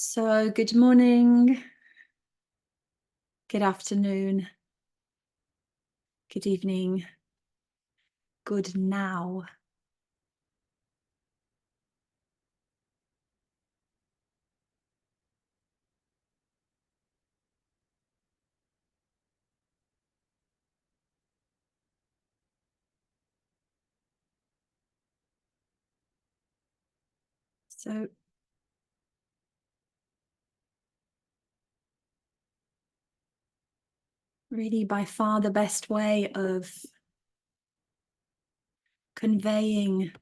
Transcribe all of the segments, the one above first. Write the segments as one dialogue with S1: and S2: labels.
S1: So, good morning, good afternoon, good evening, good now. So, really, by far the best way of conveying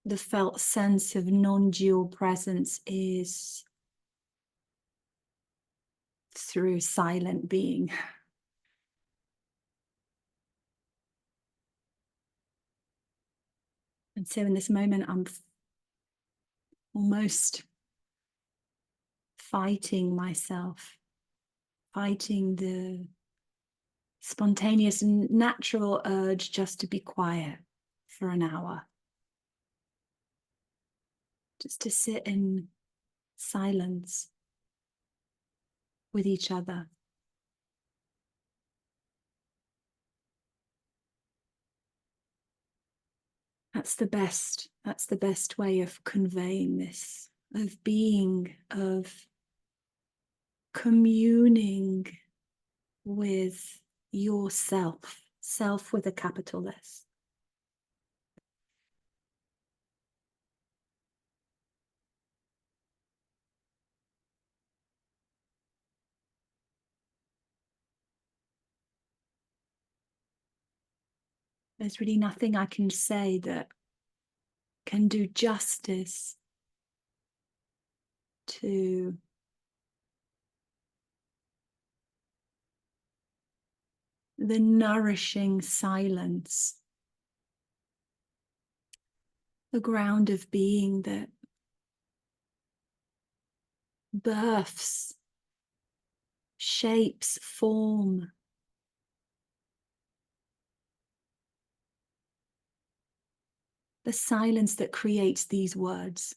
S1: the felt sense of non-dual presence is through silent being. And so, in this moment, I'm almost fighting myself, fighting the spontaneous and natural urge just to be quiet for an hour, just to sit in silence with each other. That's the best way of conveying this, of being, of communing with yourself, self with a capital S. There's really nothing I can say that can do justice to the nourishing silence, the ground of being that births, shapes, form, the silence that creates these words.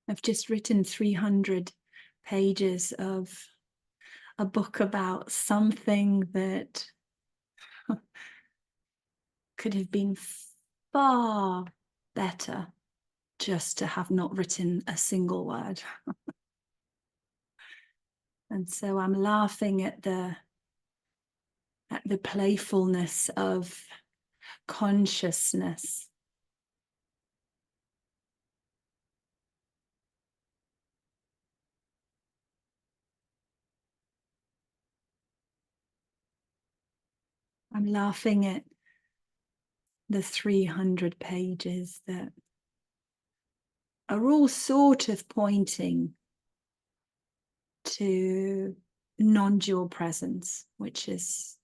S1: I've just written 300 pages of a book about something that could have been far better just to have not written a single word. And so I'm laughing at the playfulness of consciousness. I'm laughing at the 300 pages that are all sort of pointing to non-dual presence, which is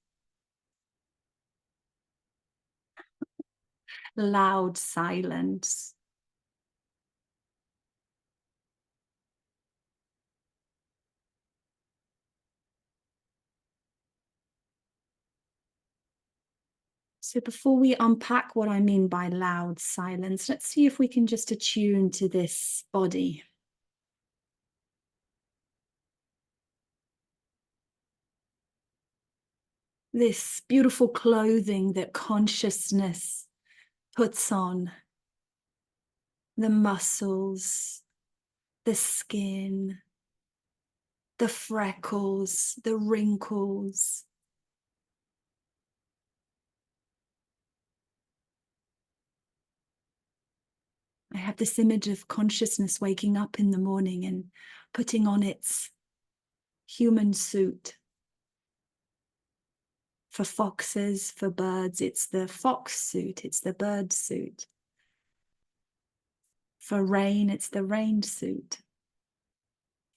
S1: loud silence, so before we unpack what I mean by loud silence, let's see if we can just attune to this body. This beautiful clothing that consciousness puts on, the muscles, the skin, the freckles, the wrinkles. I have this image of consciousness waking up in the morning and putting on its human suit. For foxes, for birds, it's the fox suit, it's the bird suit. For rain, it's the rain suit.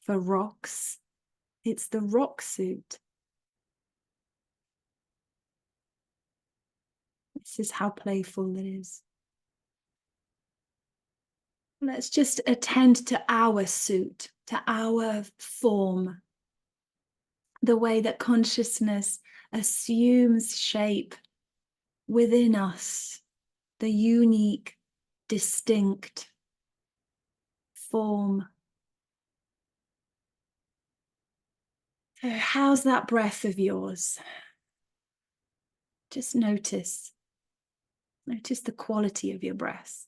S1: For rocks, it's the rock suit. This is how playful it is. Let's just attend to our suit, to our form, the way that consciousness assumes shape within us, the unique, distinct form. So how's that breath of yours? Just notice. Notice the quality of your breath.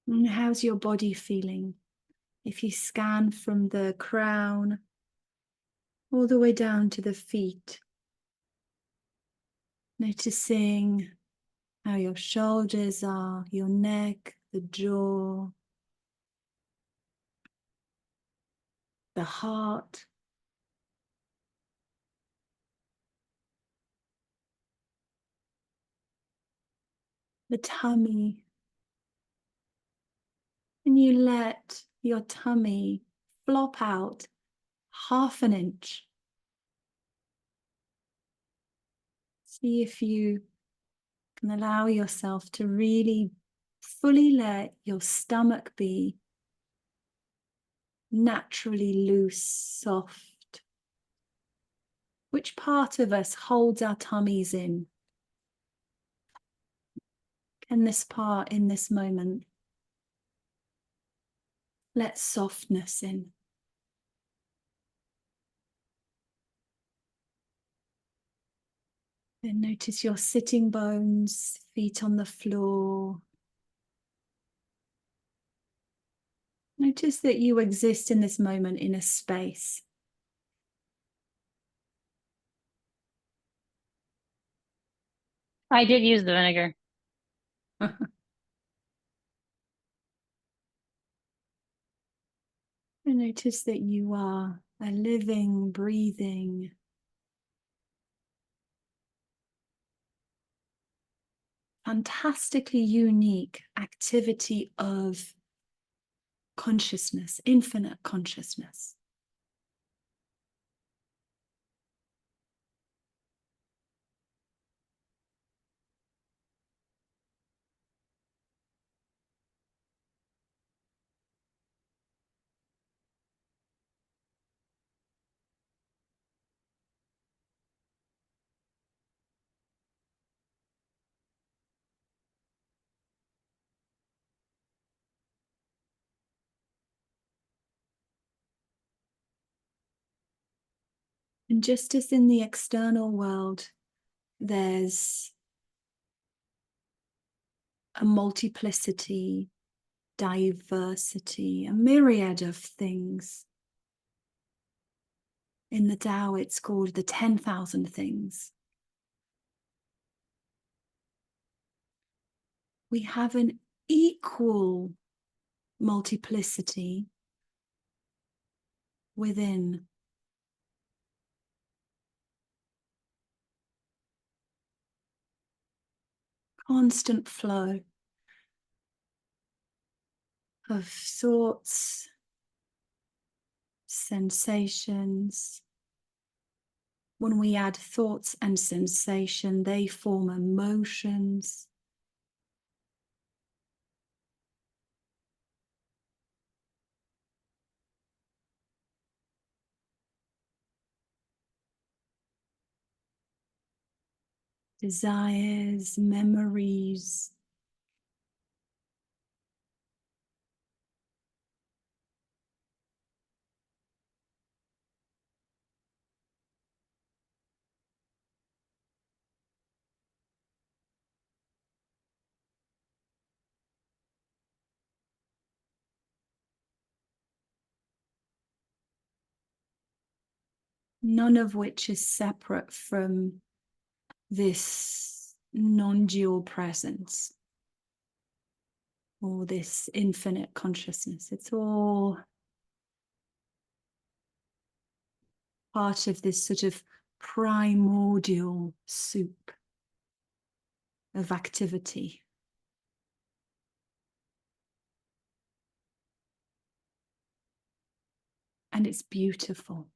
S1: And how's your body feeling? If you scan from the crown all the way down to the feet, noticing how your shoulders are, your neck, the jaw, the heart, the tummy. And you let your tummy flop out 1/2 inch. See if you can allow yourself to really fully let your stomach be naturally loose, soft. Which part of us holds our tummies in? Can this part in this moment let softness in? Then notice your sitting bones, feet on the floor. Notice that you exist in this moment in a space.
S2: I did use the vinegar.
S1: And notice that you are a living, breathing, fantastically unique activity of consciousness, infinite consciousness. And just as in the external world, there's a multiplicity, diversity, a myriad of things. In the Tao, it's called the 10,000 things. We have an equal multiplicity within. Constant flow of thoughts, sensations. When we add thoughts and sensation, they form emotions. Desires, memories. None of which is separate from this non-dual presence, or this infinite consciousness. It's all part of this sort of primordial soup of activity. And it's beautiful.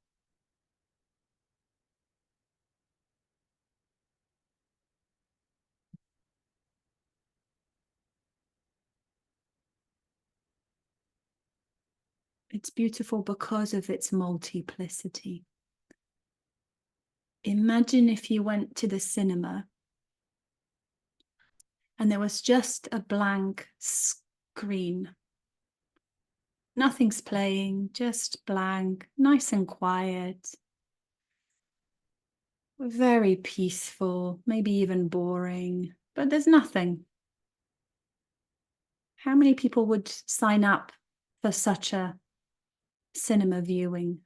S1: It's beautiful because of its multiplicity. Imagine if you went to the cinema and there was just a blank screen. Nothing's playing, just blank, nice and quiet, very peaceful, maybe even boring, but there's nothing. How many people would sign up for such a cinema viewing?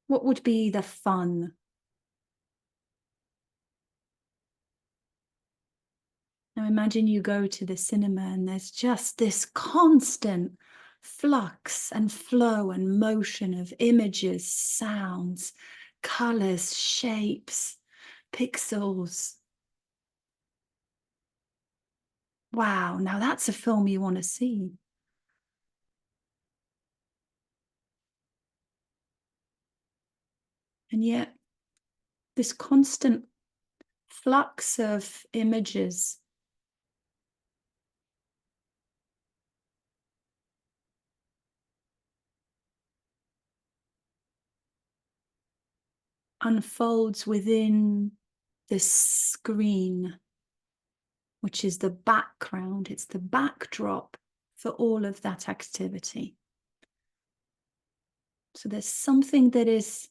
S1: What would be the fun? Now imagine you go to the cinema and there's just this constant flux and flow and motion of images, sounds, colors, shapes, pixels. Wow, now that's a film you want to see. And yet, this constant flux of images unfolds within this screen, which is the background, it's the backdrop for all of that activity. So there's something that is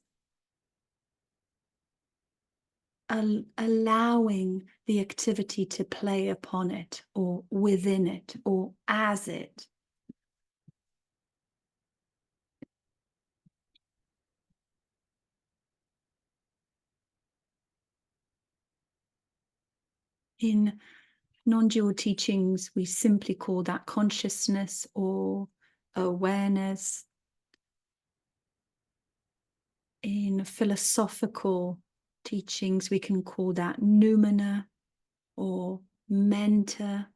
S1: allowing the activity to play upon it, or within it, or as it. In non-dual teachings, we simply call that consciousness or awareness. In philosophical teachings, we can call that noumena or mentor,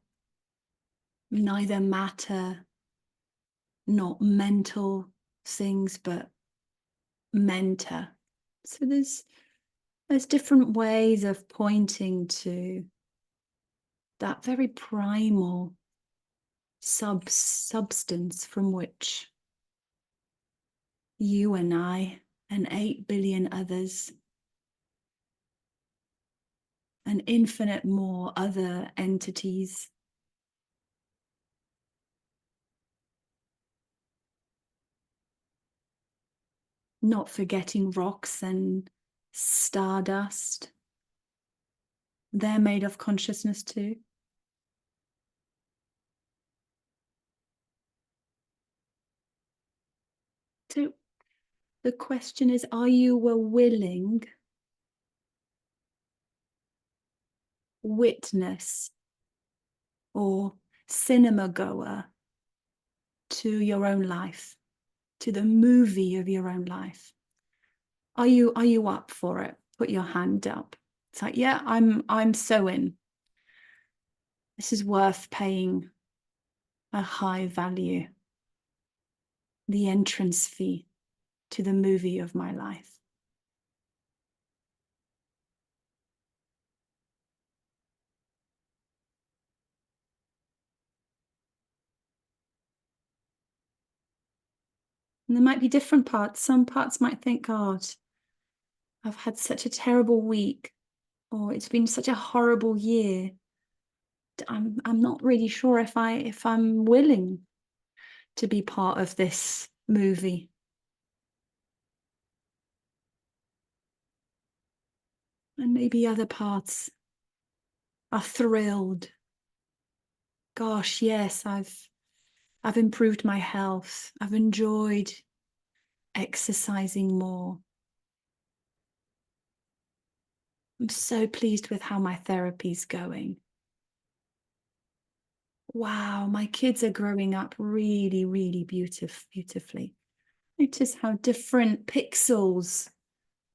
S1: neither matter, not mental things, but mentor. So there's different ways of pointing to that very primal substance from which you and I and 8 billion others and infinite more other entities not forgetting rocks and stardust. They're made of consciousness too. So the question is, are you a willing witness or cinema goer to your own life, to the movie of your own life? Are you up for it? Put your hand up. It's like, yeah, I'm so in. This is worth paying a high value, the entrance fee to the movie of my life. And there might be different parts. Some parts might think, God, I've had such a terrible week, or it's been such a horrible year. I'm not really sure if I'm willing to be part of this movie. And maybe other parts are thrilled. Gosh, yes, I've improved my health. I've enjoyed exercising more. I'm so pleased with how my therapy's going. Wow, my kids are growing up really, really beautifully. Notice how different pixels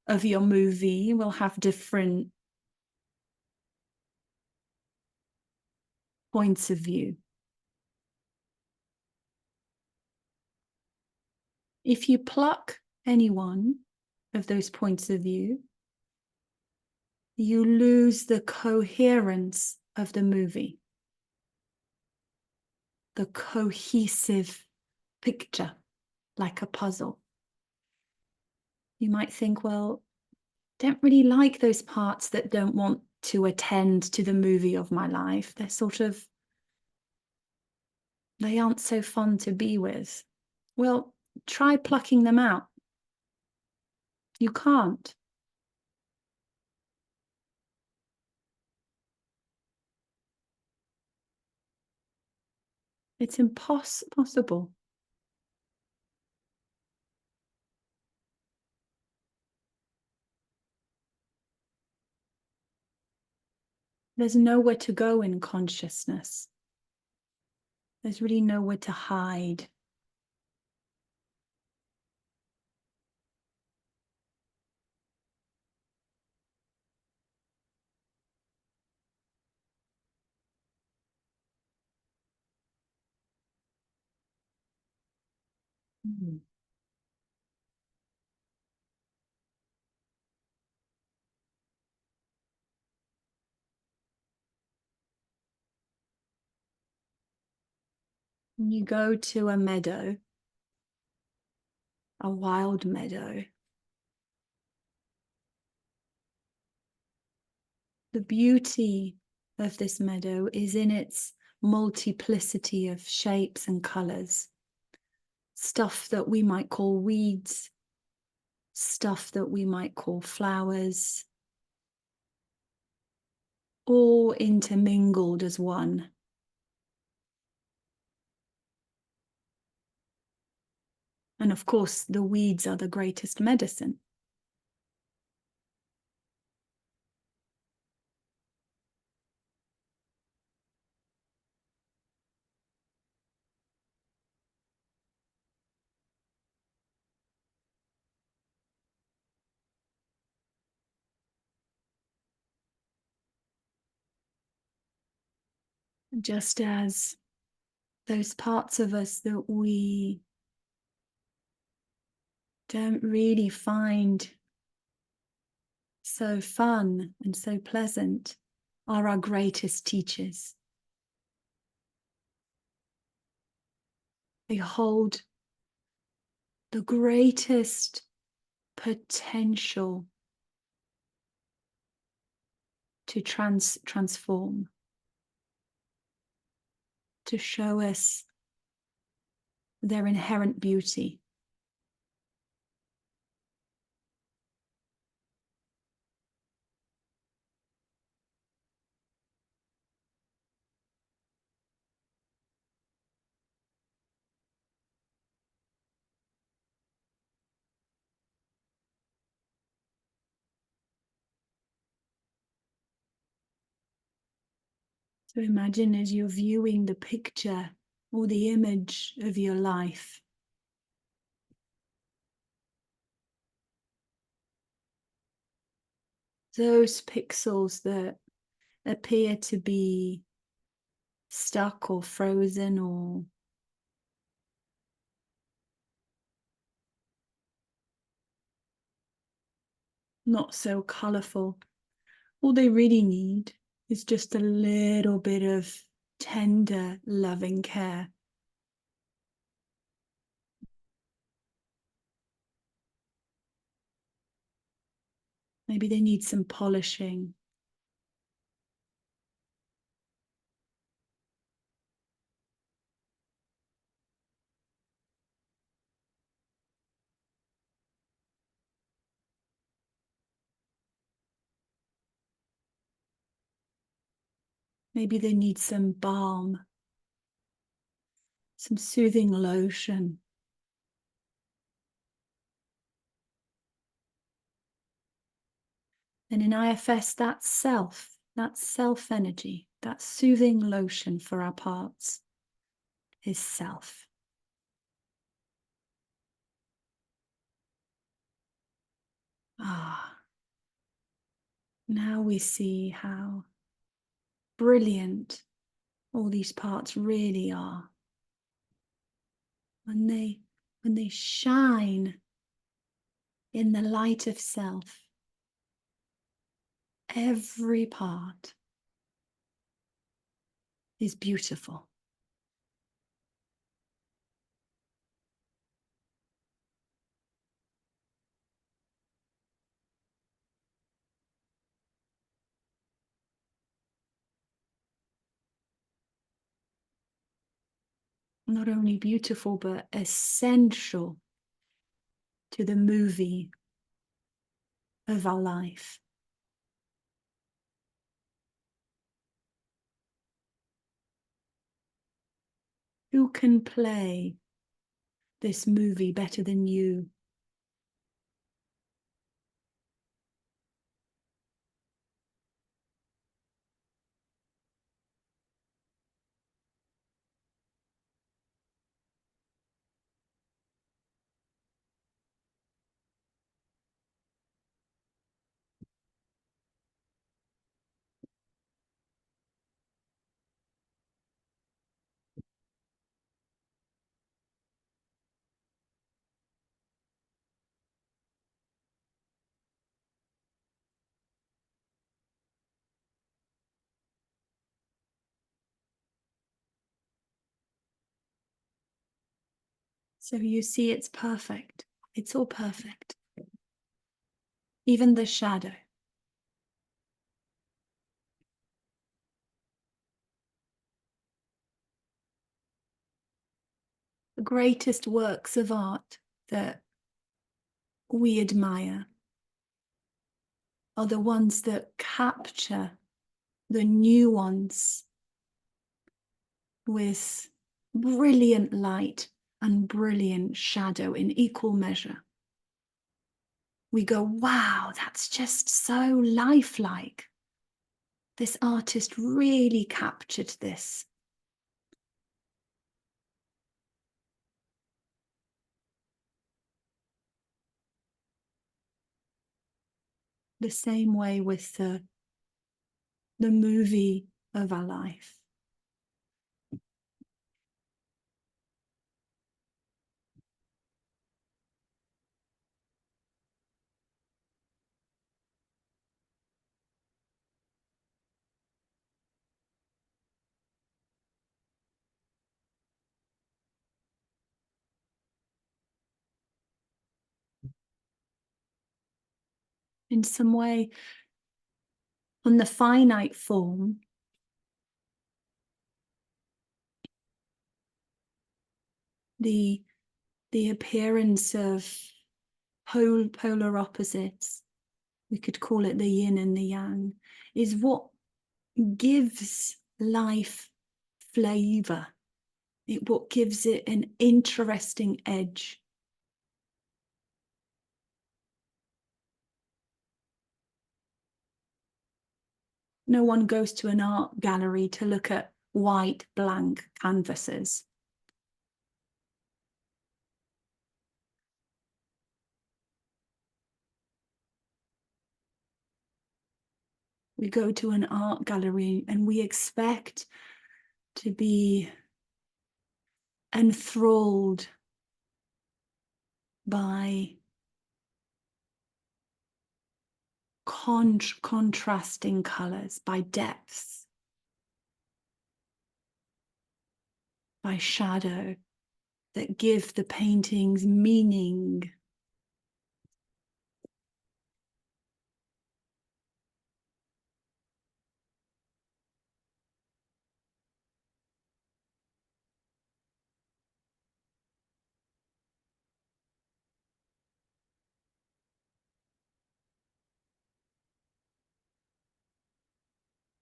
S1: of your movie will have different points of view. If you pluck any one of those points of view, you lose the coherence of the movie, the cohesive picture, like a puzzle. You might think, well, don't really like those parts that don't want to attend to the movie of my life. They aren't so fun to be with. Well, try plucking them out. You can't. It's impossible. There's nowhere to go in consciousness. There's really nowhere to hide. Mm. When you go to a meadow, a wild meadow, the beauty of this meadow is in its multiplicity of shapes and colors. Stuff that we might call weeds, stuff that we might call flowers, all intermingled as one. And of course, the weeds are the greatest medicine. Just as those parts of us that we don't really find so fun and so pleasant are our greatest teachers. They hold the greatest potential to transform, to show us their inherent beauty. So imagine as you're viewing the picture or the image of your life, those pixels that appear to be stuck or frozen or not so colorful, all they really need is just a little bit of tender, loving care. Maybe they need some polishing. Maybe they need some balm, some soothing lotion. And in IFS, that's self energy, that soothing lotion for our parts is self. Now we see how brilliant all these parts really are. When they shine in the light of self, every part is beautiful. Not only beautiful, but essential to the movie of our life. Who can play this movie better than you? So you see, it's perfect. It's all perfect. Even the shadow. The greatest works of art that we admire are the ones that capture the nuance with brilliant light and brilliant shadow in equal measure. We go, wow, that's just so lifelike. This artist really captured this. The same way with the movie of our life. In some way, on the finite form, the appearance of polar opposites, we could call it the yin and the yang, is what gives life flavor. What gives it an interesting edge. No one goes to an art gallery to look at white blank canvases. We go to an art gallery and we expect to be enthralled by contrasting colors, by depth, by shadow, that give the paintings meaning.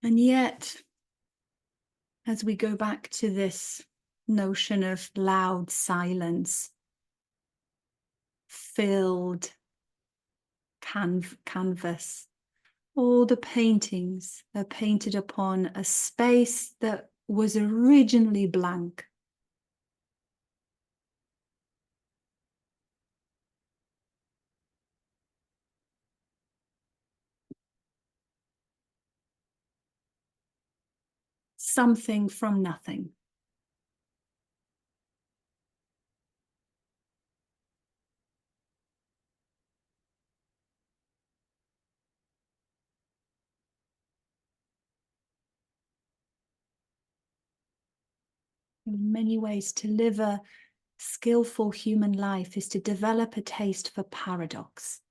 S1: And yet, as we go back to this notion of loud silence, filled canvas, All the paintings are painted upon a space that was originally blank. Something from nothing. In many ways, to live a skillful human life is to develop a taste for paradox.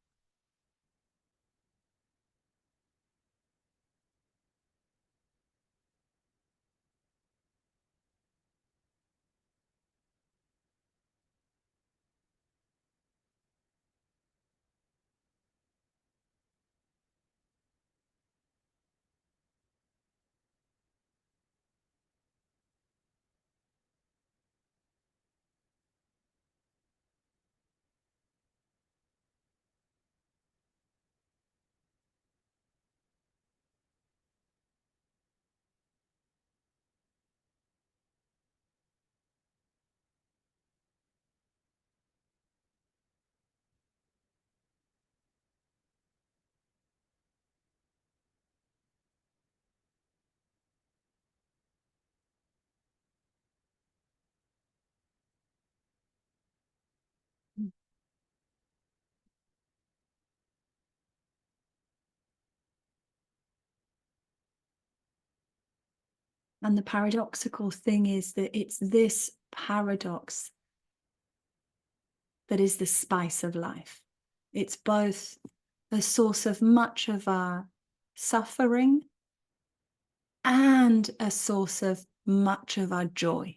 S1: And the paradoxical thing is that it's this paradox that is the spice of life. It's both a source of much of our suffering and a source of much of our joy.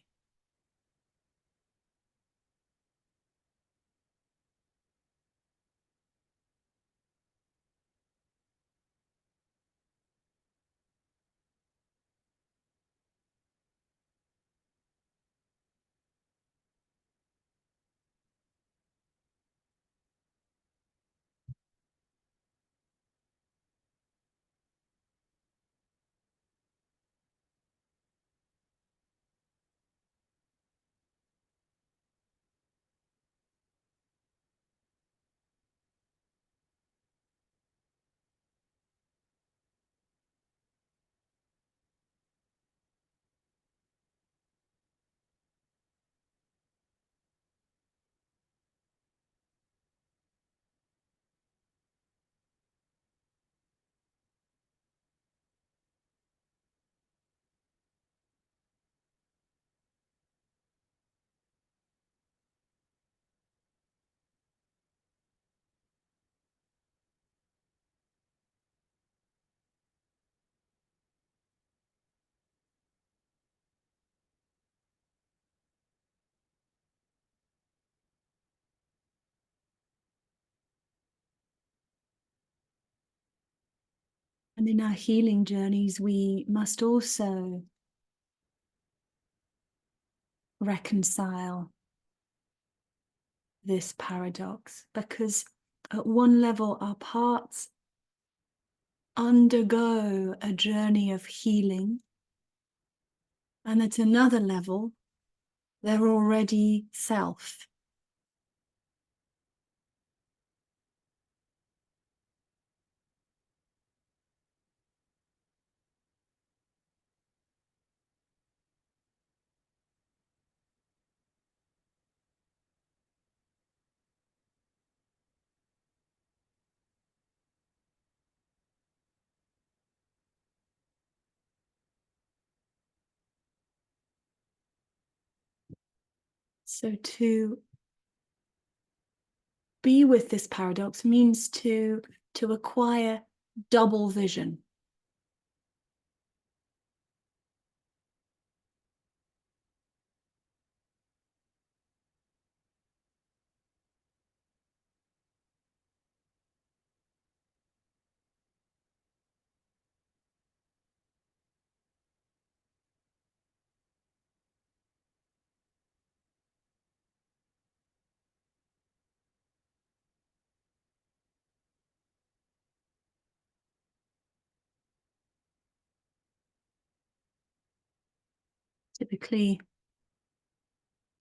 S1: And in our healing journeys, we must also reconcile this paradox, because at one level, our parts undergo a journey of healing, and at another level, they're already self. So to be with this paradox means to acquire double vision. Typically,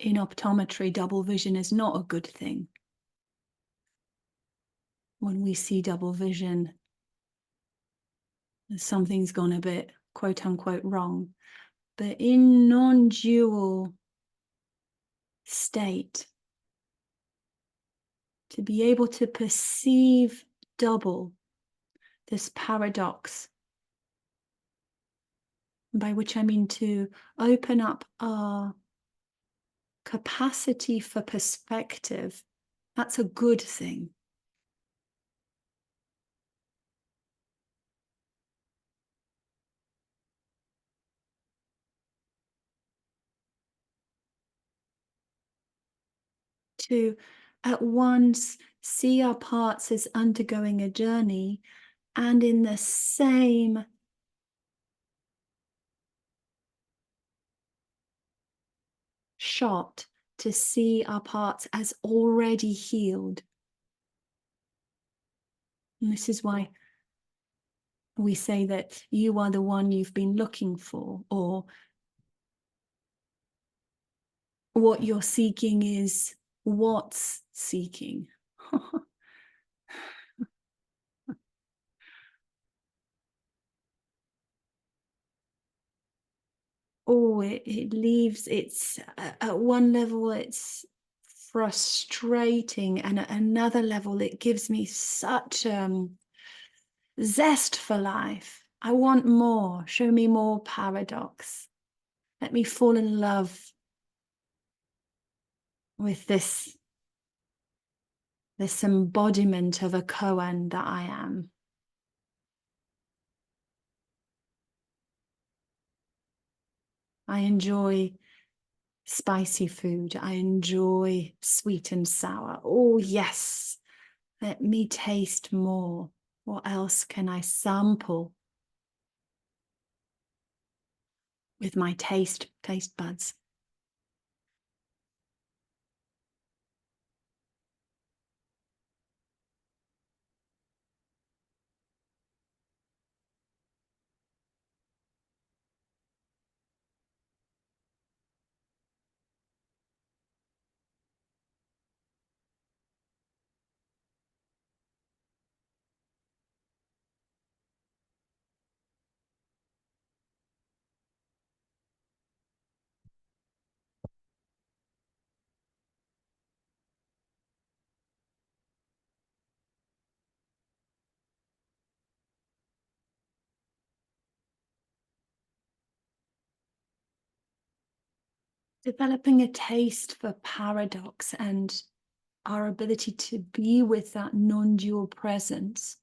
S1: in optometry, double vision is not a good thing. When we see double vision, something's gone a bit, quote unquote, wrong. But in non-dual state, to be able to perceive double, this paradox, by which I mean to open up our capacity for perspective, that's a good thing. To at once see our parts as undergoing a journey, and in the same shot to see our parts as already healed. And this is why we say that you are the one you've been looking for, or what you're seeking is what's seeking. Oh, it leaves, it's at one level it's frustrating, and at another level it gives me such zest for life. I want more. Show me more paradox. Let me fall in love with this embodiment of a koan that I am. I enjoy spicy food. I enjoy sweet and sour. Oh, yes. Let me taste more. What else can I sample with my taste buds? Developing a taste for paradox and our ability to be with that non-dual presence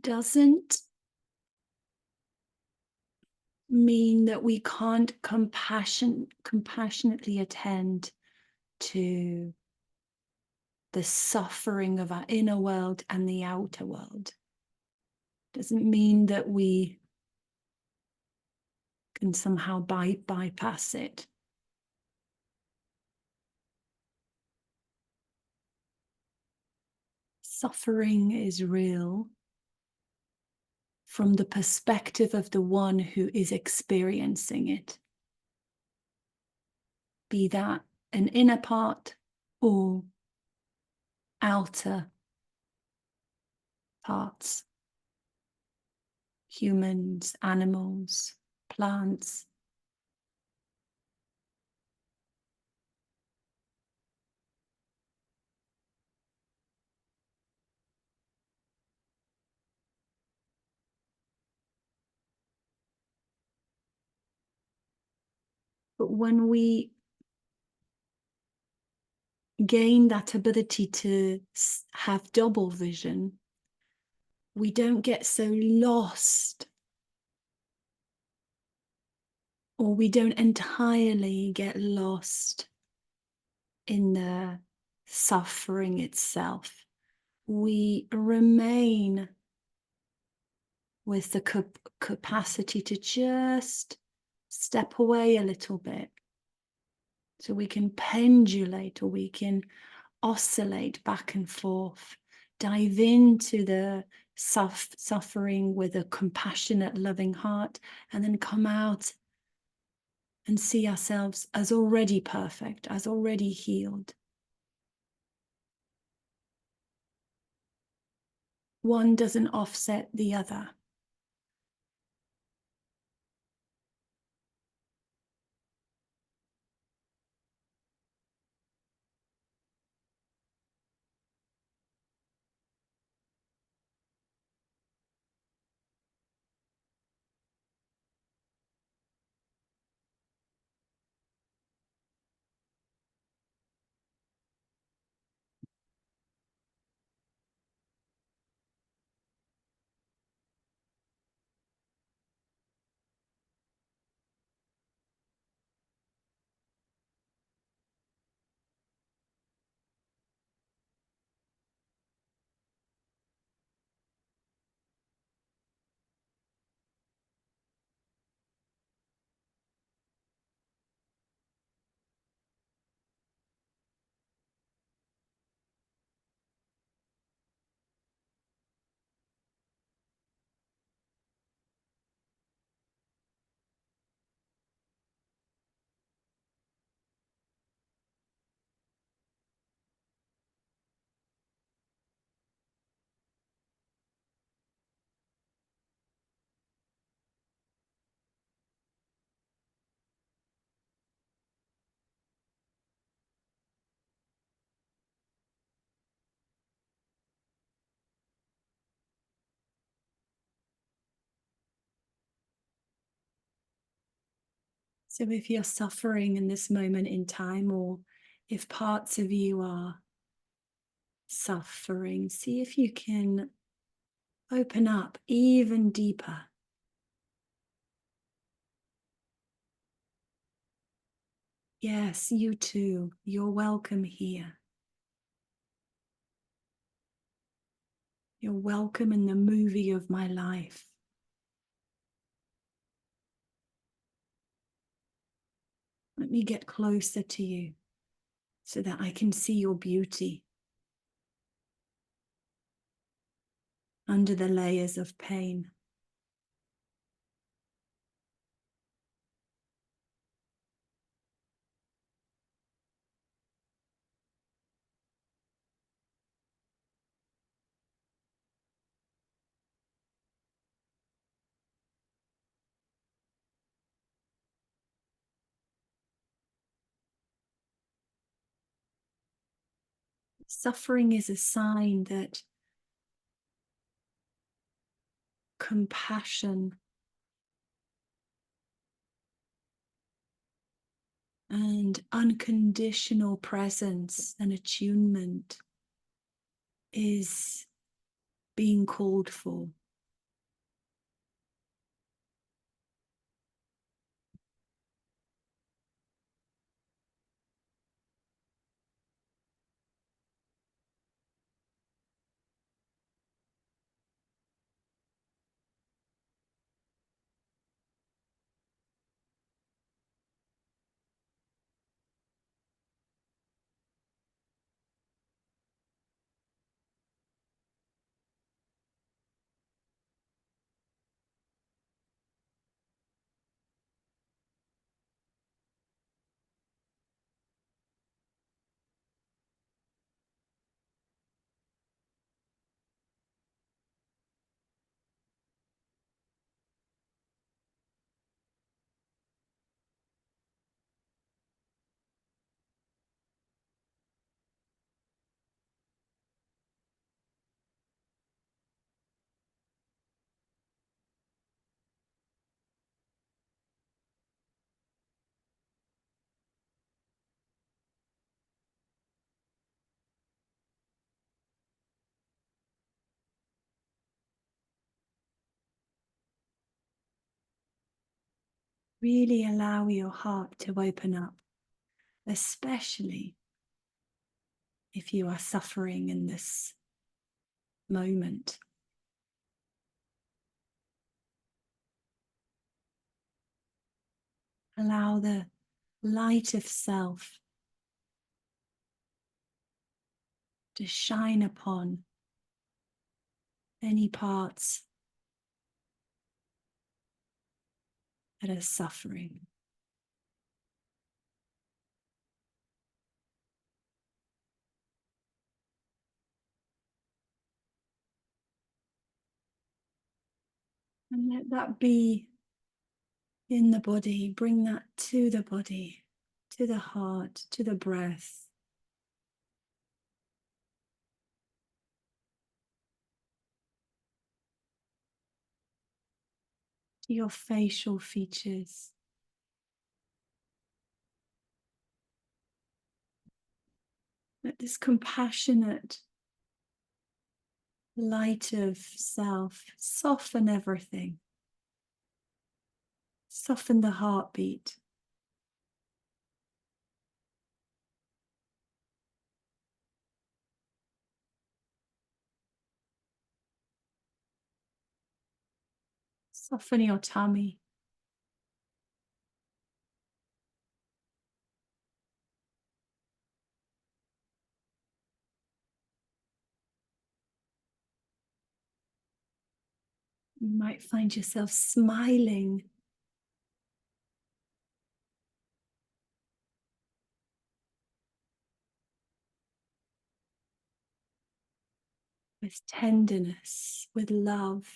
S1: doesn't mean that we can't compassionately attend to the suffering of our inner world and the outer world. Doesn't mean that we can somehow bypass it. Suffering is real from the perspective of the one who is experiencing it. Be that an inner part or outer parts. Humans, animals, plants. But when we gain that ability to have double vision, we don't get so lost, or we don't entirely get lost in the suffering itself. We remain with the capacity to just step away a little bit, so we can pendulate, or we can oscillate back and forth, dive into the suffering with a compassionate, loving heart, and then come out and see ourselves as already perfect, as already healed. One doesn't offset the other. So if you're suffering in this moment in time, or if parts of you are suffering, see if you can open up even deeper. Yes, you too. You're welcome here. You're welcome in the movie of my life. Let me get closer to you so that I can see your beauty under the layers of pain. Suffering is a sign that compassion and unconditional presence and attunement is being called for. Really allow your heart to open up, especially if you are suffering in this moment. Allow the light of self to shine upon any parts that are suffering. And let that be in the body. Bring that to the body, to the heart, to the breath. To your facial features. Let this compassionate light of self soften everything. Soften the heartbeat. Soften your tummy. You might find yourself smiling. With tenderness, with love.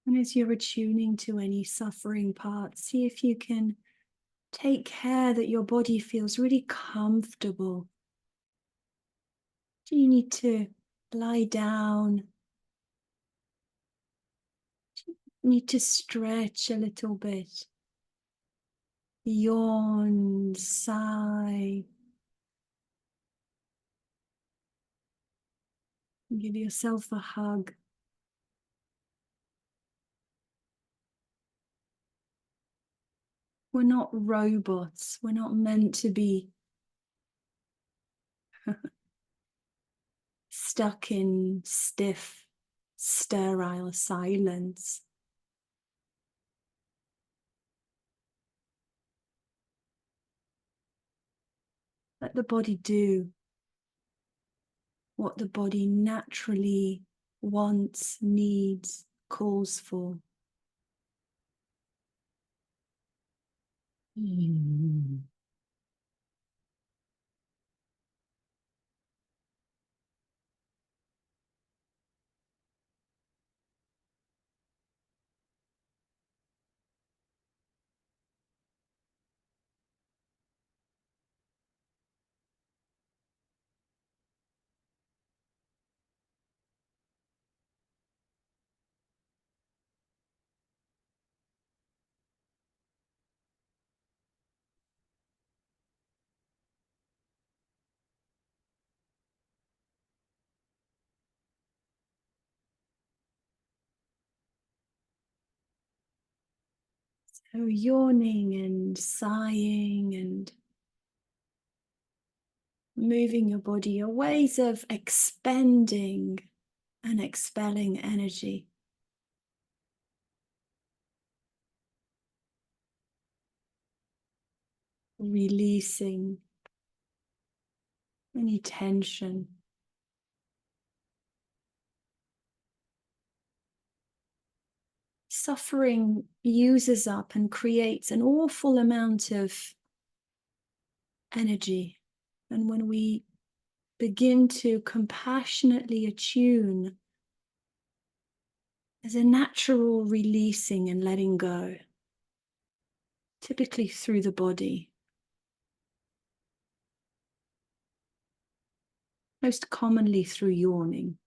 S1: And as you're attuning to any suffering parts, see if you can take care that your body feels really comfortable. Do you need to lie down? Do you need to stretch a little bit? Yawn, sigh. Give yourself a hug. We're not robots. We're not meant to be stuck in stiff, sterile silence. Let the body do what the body naturally wants, needs, calls for. So yawning and sighing and moving your body are ways of expending and expelling energy. Releasing any tension. Suffering uses up and creates an awful amount of energy. And when we begin to compassionately attune. There's a natural releasing and letting go, typically through the body. Most commonly through yawning.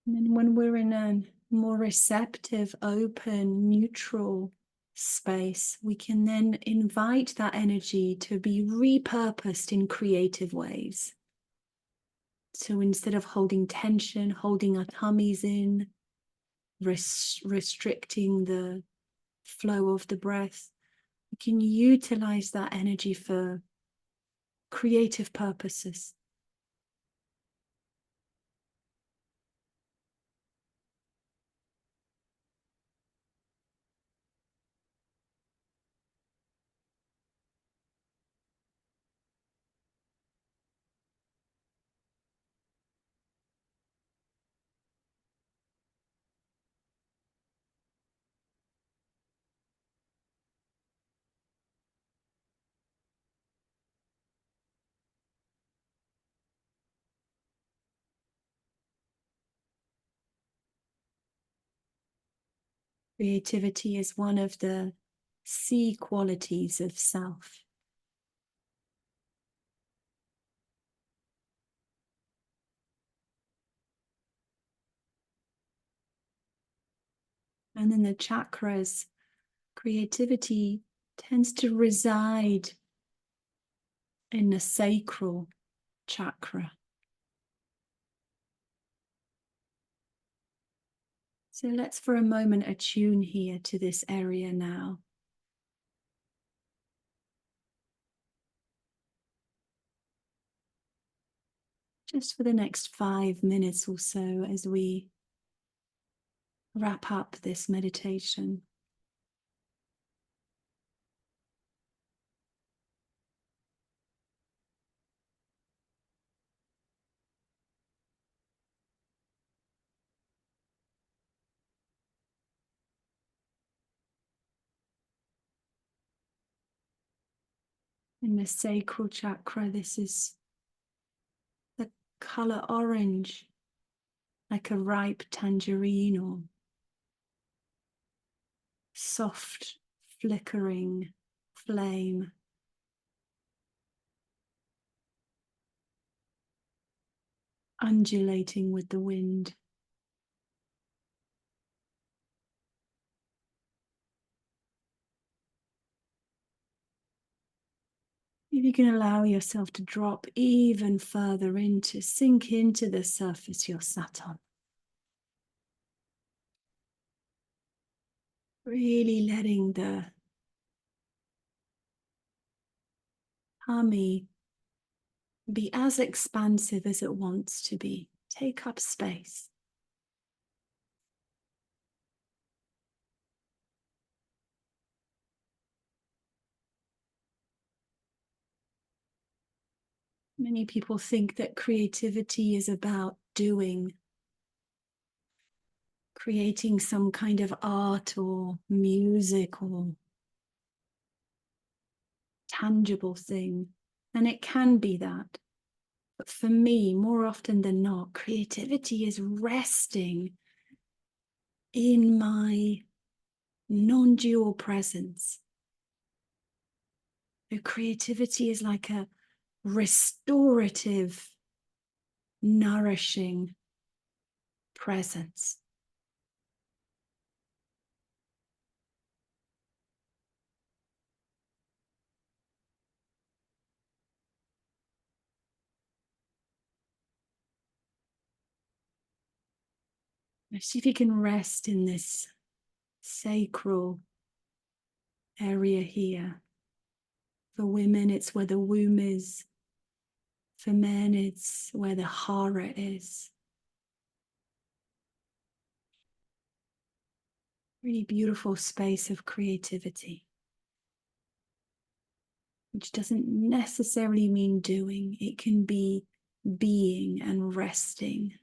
S1: And then when we're in a more receptive, open, neutral space, we can then invite that energy to be repurposed in creative ways. So instead of holding tension, holding our tummies in, restricting the flow of the breath, we can utilize that energy for creative purposes. Creativity is one of the C qualities of self. And in the chakras, creativity tends to reside in the sacral chakra. So let's for a moment attune here to this area now. Just for the next 5 minutes or so as we wrap up this meditation. In the sacral chakra, this is the color orange, like a ripe tangerine or soft flickering flame. Undulating with the wind. If you can allow yourself to drop even further into, sink into the surface you're sat on. Really letting the tummy be as expansive as it wants to be. Take up space. Many people think that creativity is about doing, creating some kind of art or music or tangible thing. And it can be that. But for me, more often than not, creativity is resting in my non-dual presence. The creativity is like a restorative, nourishing presence. See if you can rest in this sacral area here. For women, it's where the womb is. For men, it's where the hara is. Really beautiful space of creativity, which doesn't necessarily mean doing. It can be being and resting.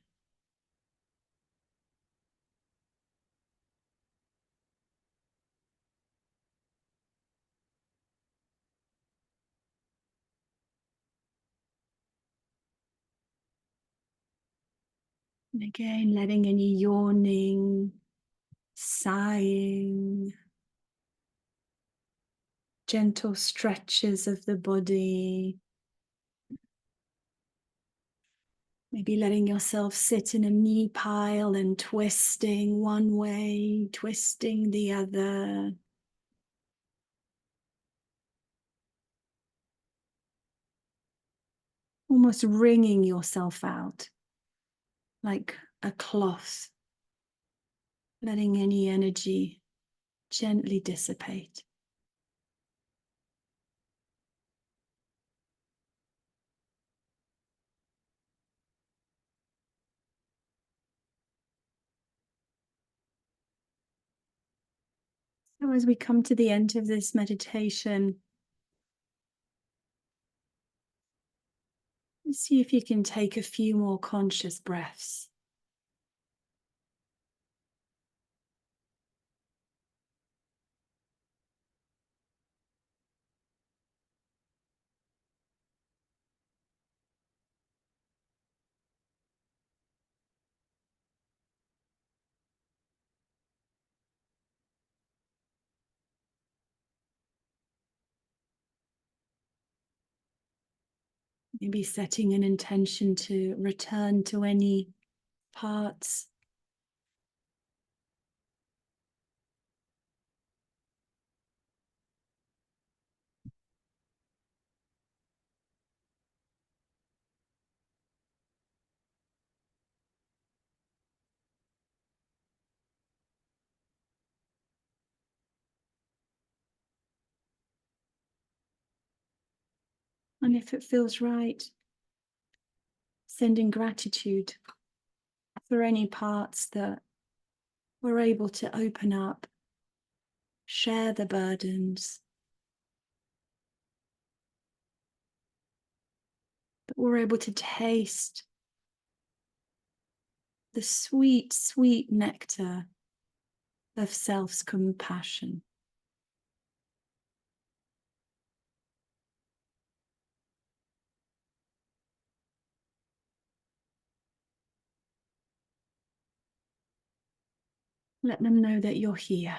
S1: And again, letting any yawning, sighing, gentle stretches of the body. Maybe letting yourself sit in a knee pile and twisting one way, twisting the other. Almost wringing yourself out like a cloth, letting any energy gently dissipate. So as we come to the end of this meditation, see if you can take a few more conscious breaths. Maybe setting an intention to return to any parts and if it feels right, sending gratitude for any parts that we're able to open up, share the burdens, that we're able to taste the sweet, sweet nectar of self-compassion. Let them know that you're here.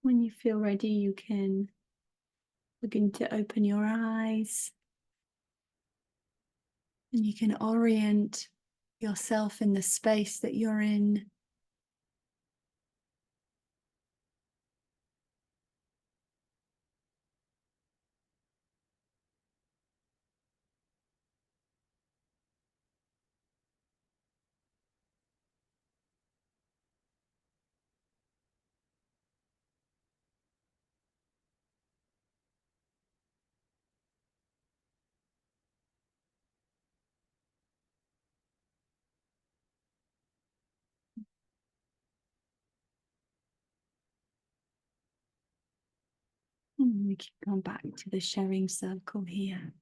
S1: When you feel ready, you can begin to open your eyes and you can orient yourself in the space that you're in. And we can come back to the sharing circle here.